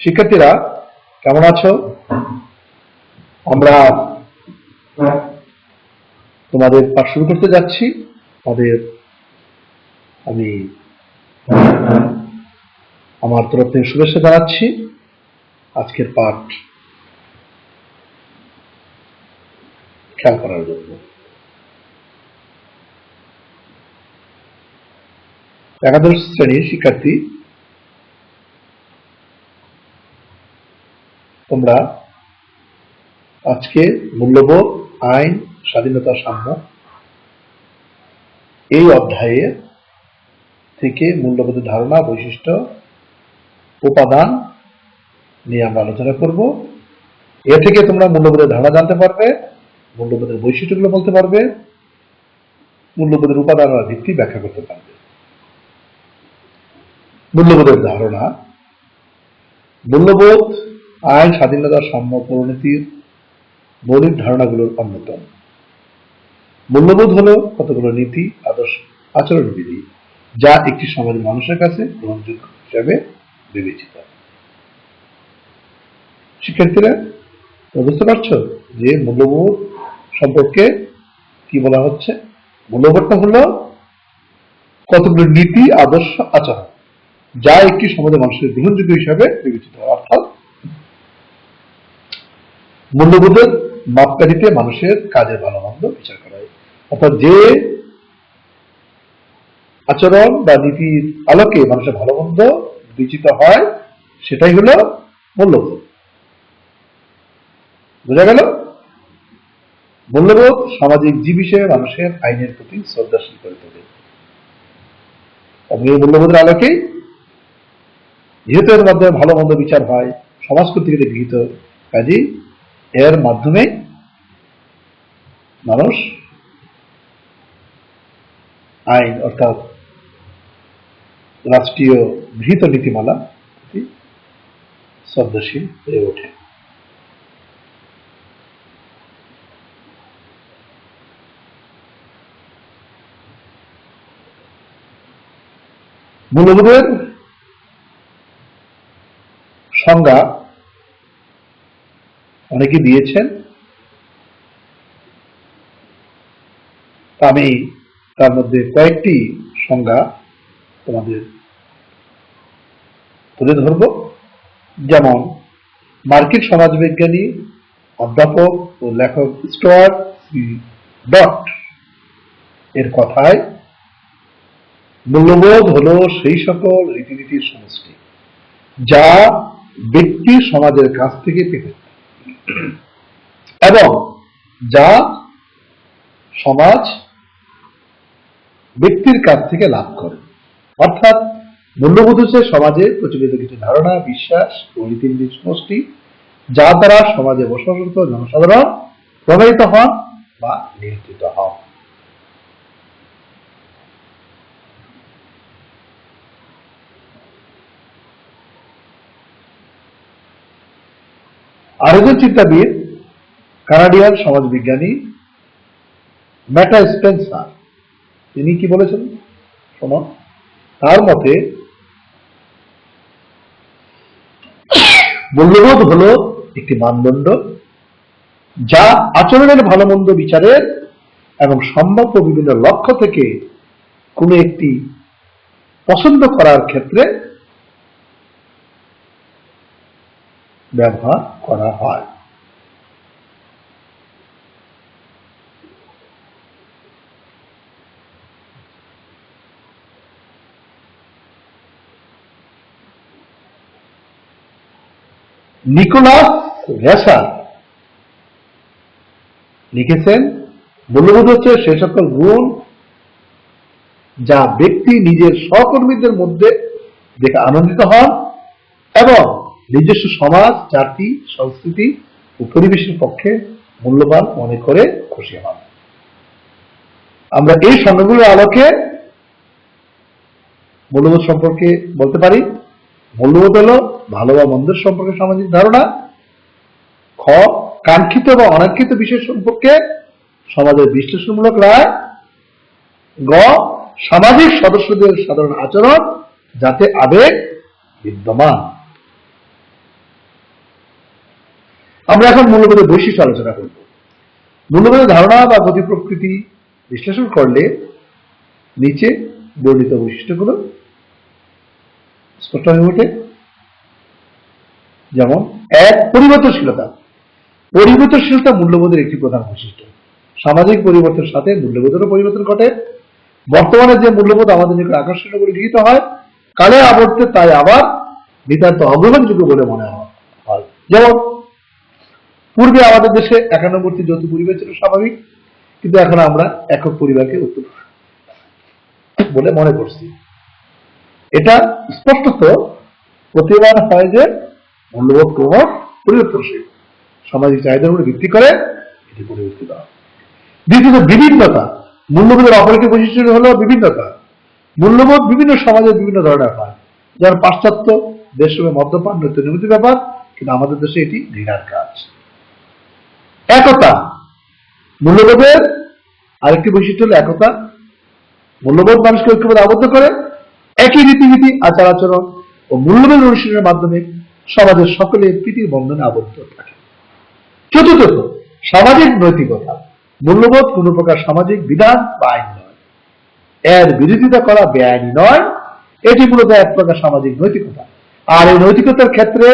শিক্ষার্থীরা কেমন আছো? আমরা তোমাদের পাঠ শুরু করতে যাচ্ছি। আমি আমার তরফ থেকে শুভেচ্ছা জানাচ্ছি। আজকের পাঠ খেয়াল করার জন্য একাদশ শ্রেণীর শিক্ষার্থী, তোমরা আজকে মূল্যবোধ, আইন, স্বাধীনতা, সাম্য এই অধ্যায়ে থেকে মূল্যবোধের ধারণা, বৈশিষ্ট্য, উপাদান নিয়ে আমরা আলোচনা করব। এ থেকে তোমরা মূল্যবোধের ধারণা জানতে পারবে, মূল্যবোধের বৈশিষ্ট্যগুলো বলতে পারবে, মূল্যবোধের উপাদান বা ভিত্তি ব্যাখ্যা করতে পারবে। মূল্যবোধের ধারণা। মূল্যবোধ আইন, স্বাধীনতা, সাম্য, পরিণতির মৌলিক ধারণাগুলোর অন্যতম। মূল্যবোধ হলো কতগুলো নীতি, আদর্শ, আচরণবিধি যা একটি সমাজের মানুষের কাছে গ্রহণযোগ্য হিসাবে বিবেচিত। শিক্ষার্থীরা বুঝতে পারছো যে মূল্যবোধ সম্পর্কে কি বলা হচ্ছে? মূল্যবোধটা হলো কতগুলো নীতি, আদর্শ, আচরণ যা একটি সমাজের মানুষের গ্রহণযোগ্য হিসাবে বিবেচিত। অর্থাৎ মূল্যবোধের মাপকাঠিতে মানুষের কাজের ভালো মন্দ বিচার করা হয়। অর্থাৎ যে আচরণ বা নীতির আলোকে মানুষের ভালো মন্দ বিবেচিত হয় সেটাই হলো মূল্যবোধ। বোঝা গেল? মূল্যবোধ সামাজিক জীব হিসেবে মানুষের আইনের প্রতি শ্রদ্ধাশীল করে তোলে এবং এই মূল্যবোধের আলোকে যেহেতু এর মাধ্যমে ভালো মন্দ বিচার হয়, সমাজ কর্তৃক গৃহীত, কাজে এর মাধ্যমে মানুষ আইন অর্থাৎ রাষ্ট্রীয় গৃহীত নীতিমালা প্রতি শ্রদ্ধাশীল হয়ে ওঠে। মূল্যবোধের সংজ্ঞা অনেকে দিয়েছেন, আমি তার মধ্যে কয়েকটি সংজ্ঞা তোমাদের তুলে ধরব। যেমন মার্কিন সমাজবিজ্ঞানী, অধ্যাপক ও লেখক স্টুয়ার্ট সি ডট এর কথায় মূল্যবোধ হলো সেই সকল রীতিনীতির সমষ্টি যা ব্যক্তি সমাজের কাছ থেকে পেতে এবং যা সমাজ ব্যক্তির কাছ থেকে লাভ করে। অর্থাৎ মূল্যবোধ হচ্ছে সমাজে প্রচলিত কিছু ধারণা, বিশ্বাস ও রীতিনীতির সমষ্টি যা দ্বারা সমাজে বসবাসরত জনসাধারণ প্রভাবিত হন বা নিয়ন্ত্রিত হন। আরেকজন চিন্তাবিদ, কানাডিয়ান সমাজবিজ্ঞানী ম্যাটা স্পেন্সার, তিনি কি বলেছেন শোনো। তার মতে মূল্যবোধ হলো একটি মানদণ্ড যা আচরণের ভালো মন্দ বিচারের এবং সম্ভাব্য বিভিন্ন লক্ষ্য থেকে কোনো একটি পছন্দ করার ক্ষেত্রে ব্যবহার করা হয়। নিকোলাস রেসার লিখেছেন, মূল্যবোধ হচ্ছে সে সকল গুণ যা ব্যক্তি নিজের সহকর্মীদের মধ্যে দেখে আনন্দিত হন এবং নিজস্ব সমাজ, জাতি, সংস্কৃতি ও পরিবেশের পক্ষে মূল্যবান মনে করে খুশি হন। আমরা এই সংজ্ঞাগুলোর আলোকে মূল্যবোধ সম্পর্কে বলতে পারি। মূল্যবোধ হলো ভালো বা মন্দের সম্পর্কে সামাজিক ধারণা, খ কাঙ্ক্ষিত বা অনাকাঙ্ক্ষিত বিষয় সম্পর্কে সমাজের বিশ্লেষণমূলক রায়, গ সামাজিক সদস্যদের সাধারণ আচরণ যাতে আবেগ বিদ্যমান। আমরা এখন মূল্যবোধের বৈশিষ্ট্য আলোচনা করব। মূল্যবোধের ধারণা বা গতি প্রকৃতি বিশ্লেষণ করলে নিচে বর্ণিত বৈশিষ্ট্যগুলো স্পষ্ট হয়ে ওঠে। যেমন এক, পরিবর্তনশীলতা। পরিবর্তনশীলতা মূল্যবোধের একটি প্রধান বৈশিষ্ট্য। সামাজিক পরিবর্তনের সাথে মূল্যবোধেরও পরিবর্তন ঘটে। বর্তমানে যে মূল্যবোধ আমাদের নিকট আকর্ষণীয় বলে গৃহীত হয়, কালে আবর্তে তাই আবার নিতান্ত অগ্রহণযোগ্য বলে মনে হয়। যেমন পূর্বে আমাদের দেশে একান্নবর্তী যৌথ পরিবার ছিল স্বাভাবিক, কিন্তু এখন আমরা একক পরিবারকে উত্তম বলে মনে করছি। এটা স্পষ্টত প্রতিবাদ হয় যে মূল্যবোধ ক্রমশ পরিবর্তনশীল, সামাজিক চাহিদার উপর ভিত্তি করে এটি পরিবর্তিত হয়। দ্বিতীয়ত বিভিন্নতা। মূল্যবোধের অপর একটি বৈশিষ্ট্য হলো বিভিন্নতা। মূল্যবোধ বিভিন্ন সমাজে বিভিন্ন ধরনের হয়। যেমন পাশ্চাত্য দেশে মদ্যপান নিত্য নিয়মিত ব্যাপার, কিন্তু আমাদের দেশে এটি ঘৃণার কাজ। একতা। মূল্যবোধের আরেকটি বৈশিষ্ট্য হল একতা। মূল্যবোধ মানুষকে ঐক্যবদ্ধ আবদ্ধ করে। একই রীতিনীতি, আচার আচরণ ও মূল্যবোধ অনুশীলনের মাধ্যমে সমাজের সকলের প্রীতির বন্ধনে আবদ্ধ থাকে। চতুর্থত, সামাজিক নৈতিকতা। মূল্যবোধ কোন প্রকার সামাজিক বিধান বা আইন নয়, এর বিরোধিতা করা বেআইনি নয়। এটি মূলত এক প্রকার সামাজিক নৈতিকতা। আর এই নৈতিকতার ক্ষেত্রে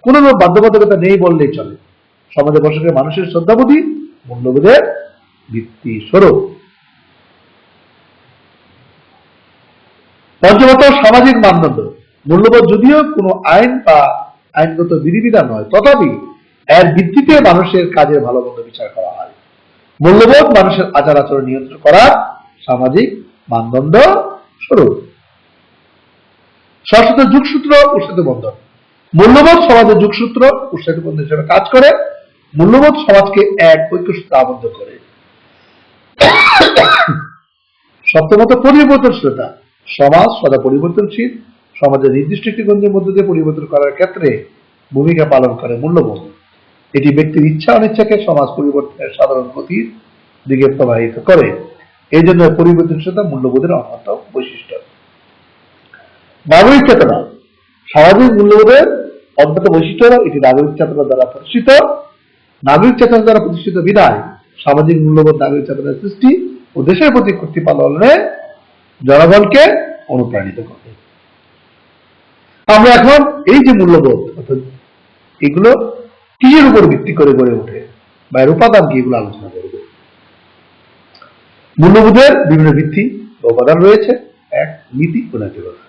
কোন বাধ্যবাধকতা নেই বললেই চলে। সমাজে বসবাসী মানুষের শ্রদ্ধাবোধই মূল্যবোধের ভিত্তি স্বরূপ। পঞ্চমত, সামাজিক মানদণ্ড। মূল্যবোধ যদিও কোনো আইন বা আইনগত বিধিবিধান নয়, তথাপি এর ভিত্তিতে মানুষের কাজের ভালো মন্দ বিচার করা হয়। মূল্যবোধ মানুষের আচার আচরণ নিয়ন্ত্রণ করার সামাজিক মানদণ্ড স্বরূপ। ষষ্ঠত, যুগসূত্র ও সেতুবন্ধন। মূল্যবোধ সমাজের যুগসূত্র ও সেতুবন্ধন হিসেবে কাজ করে। মূল্যবোধ সমাজকে এক ঐক্যসূত্রে আবদ্ধ করে। সপ্তমত, পরিবর্তনশীলতা। সমাজ সদা পরিবর্তনশীল। সমাজের নির্দিষ্ট একটি গণ্ডির মধ্য দিয়ে পরিবর্তন করার ক্ষেত্রে ভূমিকা পালন করে মূল্যবোধ। এটি ব্যক্তির ইচ্ছা অনিচ্ছাকে সমাজ পরিবর্তনের সাধারণ গতির দিকে প্রবাহিত করে। এই জন্য পরিবর্তনশীলতা মূল্যবোধের অন্যতম বৈশিষ্ট্য। নাগরিক চেতনা। সামাজিক মূল্যবোধের অন্যতম বৈশিষ্ট্য হল এটি নাগরিক চেতনা দ্বারা প্রতিষ্ঠিত। নাগরিক চেতনা দ্বারা প্রতিষ্ঠিত বিধায় সামাজিক মূল্যবোধ নাগরিক চেতনার সৃষ্টি ও দেশের প্রতি কর্তৃত্ব পালনে জনগণকে অনুপ্রাণিত করে। আমরা এখন এই যে মূল্যবোধ অর্থাৎ এগুলো কিসের উপর ভিত্তি করে গড়ে ওঠে বা এর উপাদান কি, এগুলো আলোচনা করব। মূল্যবোধের বিভিন্ন ভিত্তি ও উপাদান রয়েছে। এক, নীতি ও নৈতিকতা।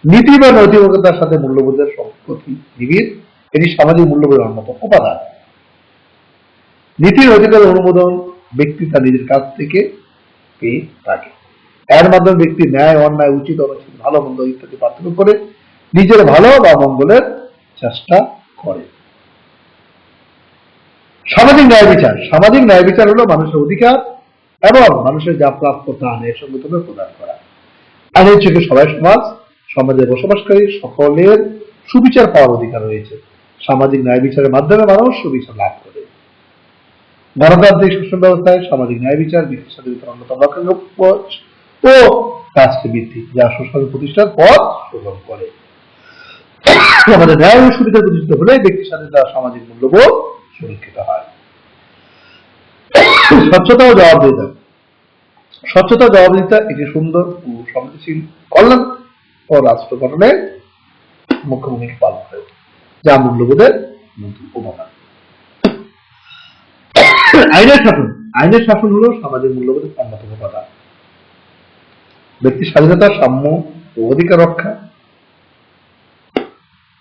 নীতি বা নৈতিকতার সাথে মূল্যবোধের সম্পর্ক নিবিড়। এটি সামাজিক মূল্যবোধের অন্যতম উপাদান। নীতি নৈতিকতার অনুমোদন ব্যক্তি তার নিজের কাছ থেকে পেয়ে থাকে। এর মাধ্যমে ব্যক্তি ন্যায় অন্যায়, উচিত অনুচিত, ভালো মন্দ ইত্যাদি পার্থক্য করে নিজের ভালো বা মঙ্গলের চেষ্টা করে। সামাজিক ন্যায় বিচার। সামাজিক ন্যায় বিচার হলো মানুষের অধিকার এবং মানুষের যা প্রাপ্য তা ন্যায়সঙ্গতভাবে প্রদান করা। আইনের চোখে সবাই সমাজ, সমাজে বসবাসকারী সকলের সুবিচার পাওয়ার অধিকার রয়েছে। সামাজিক ন্যায় বিচারের মাধ্যমে মানুষ সুবিচার লাভ করে। গণতান্ত্রিক শাসন ব্যবস্থায় সামাজিক ন্যায় বিচার ব্যক্তি স্বাধীনতার অন্যতম লক্ষ্য ও রাষ্ট্রভিত্তিক, যা সুশাসন প্রতিষ্ঠার পথ সুগম করে। আমাদের ন্যায় ও সুবিধা প্রতিষ্ঠিত হলে ব্যক্তি স্বাধীনতা সামাজিক মূল্যবোধ সুরক্ষিত হয়। স্বচ্ছতা ও জবাবদিহিতা। স্বচ্ছতা ও জবাবদিহিতা একটি সুন্দর ও সমৃদ্ধশীল কল্যাণ ও রাষ্ট্র গঠনে মুখ্য ভূমিকা পালন করে, যা মূল্যবোধের উপাদান। আইনের শাসন। আইনের শাসন হলো সামাজিক মূল্যবোধের অন্যতম উপাদান। ব্যক্তির স্বাধীনতা, সাম্য ও অধিকার রক্ষা,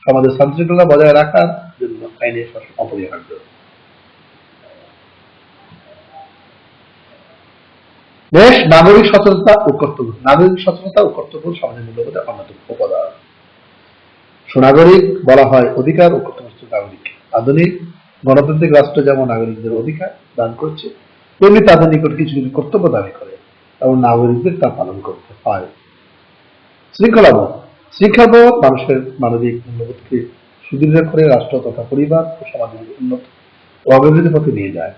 সমাজের শান্তিশৃঙ্খলা বজায় রাখার জন্য আইনের শাসন অপরিহার্য। দেশ, নাগরিক সচেতনতা ও কর্তব্য। নাগরিক সচেতনতা ও কর্তব্য সমাজের মূল্যবোধের অন্যতম উপাদান। সুনাগরিক বলা হয় অধিকার ও কর্তব্যস্থ নাগরিক। আধুনিক গণতান্ত্রিক রাষ্ট্র যেমন নাগরিকদের অধিকার দান করছে, তেমনি তাদের নিকট কিছু কিছু কর্তব্য দাবি করে এবং নাগরিকদের তা পালন করতে হয়। শৃঙ্খলাবোধ। শৃঙ্খলাবোধ মানুষের মানবিক মূল্যবোধকে সুদৃঢ় করে রাষ্ট্র তথা পরিবার ও সমাজের উন্নত ও অগ্রগতির পথে নিয়ে যায়।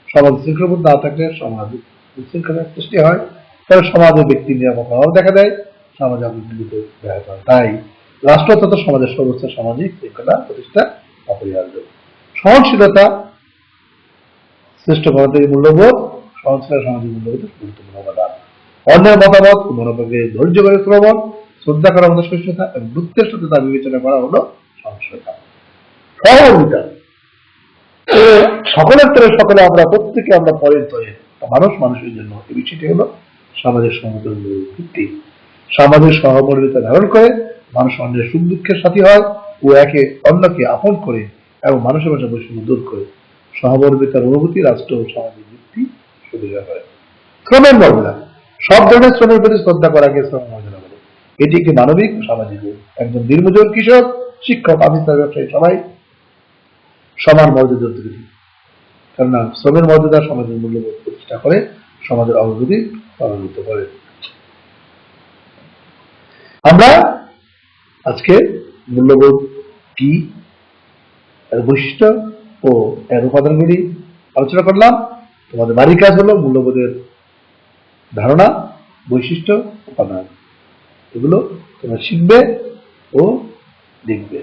সমাজ শৃঙ্খলাবোধ না থাকলে সমাজ বিশৃঙ্খলার সৃষ্টি হয়, ফলে সমাজে ব্যক্তির নিরাপত্তা অভাব দেখা দেয়, সমাজে অগ্রগতিতে ব্যাহত হয়। তাই রাষ্ট্র তথা সমাজের সর্বোচ্চ সামাজিক শৃঙ্খলা প্রতিষ্ঠা অপরিহার্য। সহনশীলতা শ্রেষ্ঠ গণতান্ত্রিক মূল্যবোধ, সহনশীলতা সামাজিক মূল্যবোধের গুরুত্বপূর্ণ উপাদান। অন্যের মতামত ও মনোভাবকে ধৈর্য করে শ্রবণ, শ্রদ্ধা করা হলো সহিষ্ণুতা এবং দুঃখের সাথে তা বিবেচনা করা হলো সহনশীলতা। সহমর্মিতা, সকলের তরে সকলে আমরা, প্রত্যেকে আমরা পরের তরে, মানুষ মানুষের জন্য, এই বিষয়টি হলো সামাজিক সহমতের মূল ভিত্তি। সামাজিক সহমর্মিতা ধারণ করে মানুষ অন্যের সুখ দুঃখের সাথী হয় ও একে অন্যকে আপন করে এবং মানুষের মাঝে বৈষম্য দূর করে। সহমর্মিতার অনুভূতি রাষ্ট্র ও সামাজিক ভিত্তি সুবিধা করে। শ্রমের মর্যাদা, সব ধরনের শ্রমের প্রতি শ্রদ্ধা করাকে শ্রমের মর্যাদা বলে। এটি একটি মানবিক ও সামাজিক গুণ। একজন দিনমজুর, কৃষক, শিক্ষক, অফিসার, ব্যবসায়ী সবাই সমান মর্যাদার অধিকারী। কেননা শ্রমের মর্যাদা সমাজের মূল্যবোধ প্রতিষ্ঠা করে, সমাজের অগ্রগতি ত্বরান্বিত করে। আমরা আজকে মূল্যবোধ কি, এর বৈশিষ্ট্য ও এর উপাদানগুলি আলোচনা করলাম। তোমাদের বাড়ির কাজ হলো মূল্যবোধের ধারণা, বৈশিষ্ট্য, উপাদান, এগুলো তোমরা শিখবে ও লিখবে।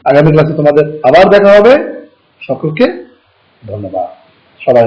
আগামী ক্লাসে তোমাদের আবার দেখা হবে। সকলকে ধন্যবাদ। সবাই